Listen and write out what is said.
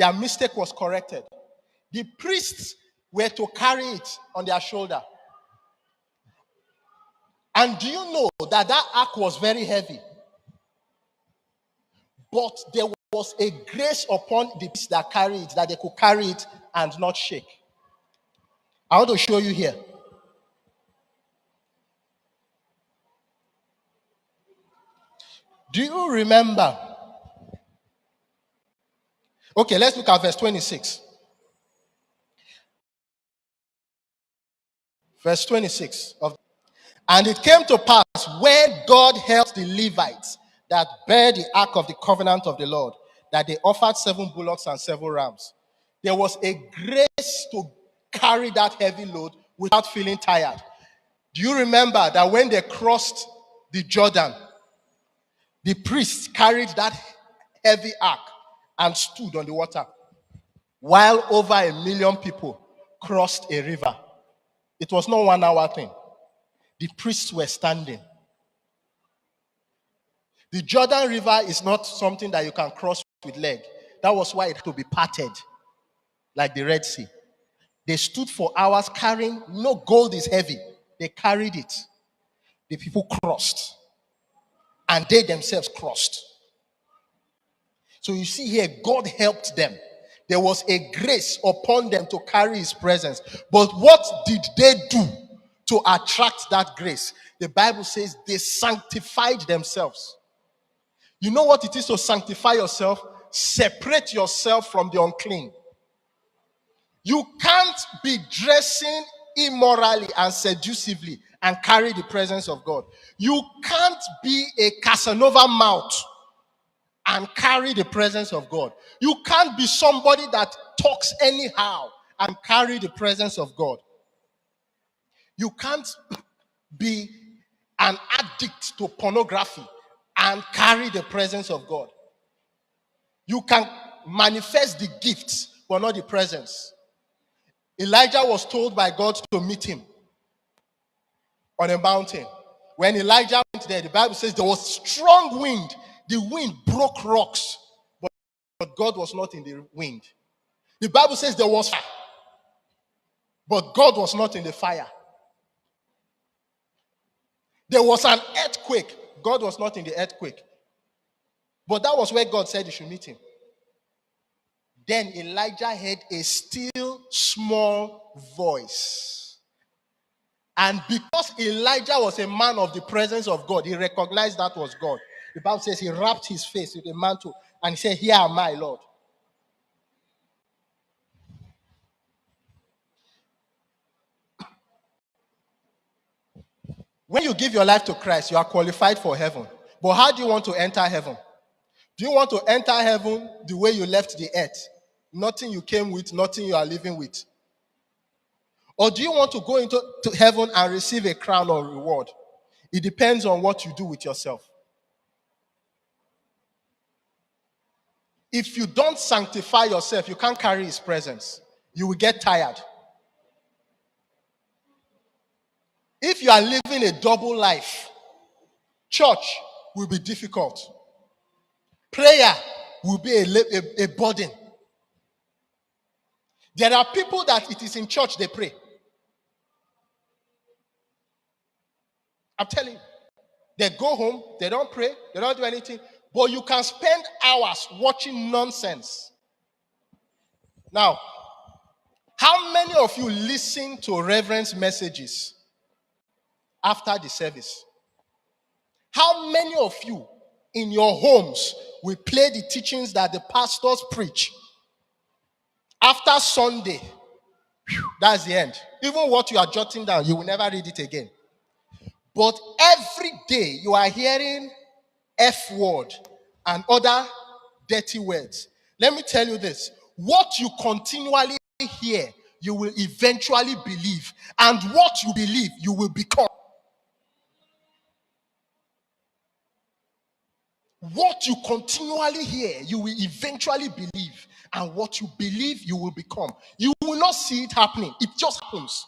Their mistake was corrected. The priests were to carry it on their shoulder. And do you know that ark was very heavy? But there was a grace upon the priests that carry it, that they could carry it and not shake. I want to show you here. Do you remember? Okay, let's look at verse 26. Verse 26 of. And it came to pass when God helped the Levites that bear the ark of the covenant of the Lord, that they offered 7 bullocks and 7 rams. There was a grace to carry that heavy load without feeling tired. Do you remember that when they crossed the Jordan, the priests carried that heavy ark and stood on the water, while over 1 million people crossed a river? It was not 1 hour thing. The priests were standing. The Jordan River is not something that you can cross with leg. That was why it had to be parted, like the Red Sea. They stood for hours carrying. No, gold is heavy. They carried it. The people crossed. And they themselves crossed. So you see here, God helped them. There was a grace upon them to carry his presence. But what did they do to attract that grace? The Bible says they sanctified themselves. You know what it is to sanctify yourself? Separate yourself from the unclean. You can't be dressing immorally and seductively and carry the presence of God. You can't be a Casanova mouth and carry the presence of God. You can't be somebody that talks anyhow and carry the presence of God. You can't be an addict to pornography and carry the presence of God. You can manifest the gifts, but not the presence. Elijah was told by God to meet him on a mountain. When Elijah went there, the Bible says there was strong wind. The wind broke rocks, but God was not in the wind. The Bible says there was fire, but God was not in the fire. There was an earthquake. God was not in the earthquake. But that was where God said you should meet him. Then Elijah heard a still small voice. And because Elijah was a man of the presence of God, he recognized that was God. The Bible says he wrapped his face with a mantle and he said, "Here am I, Lord." When you give your life to Christ, you are qualified for heaven. But how do you want to enter heaven? Do you want to enter heaven the way you left the earth? Nothing you came with, nothing you are living with. Or do you want to go into heaven and receive a crown or reward? It depends on what you do with yourself. If you don't sanctify yourself, you can't carry his presence. You will get tired. If you are living a double life, church will be difficult. Prayer will be a burden. There are people that it is in church they pray. I'm telling you. They go home, they don't pray, they don't do anything. But you can spend hours watching nonsense. Now, how many of you listen to Reverend's messages after the service? How many of you in your homes will play the teachings that the pastors preach? After Sunday, that's the end. Even what you are jotting down, you will never read it again. But every day you are hearing F word and other dirty words. Let me tell you this. What you continually hear, you will eventually believe. And what you believe, you will become. What you continually hear, you will eventually believe. And what you believe, you will become. You will not see it happening. It just happens.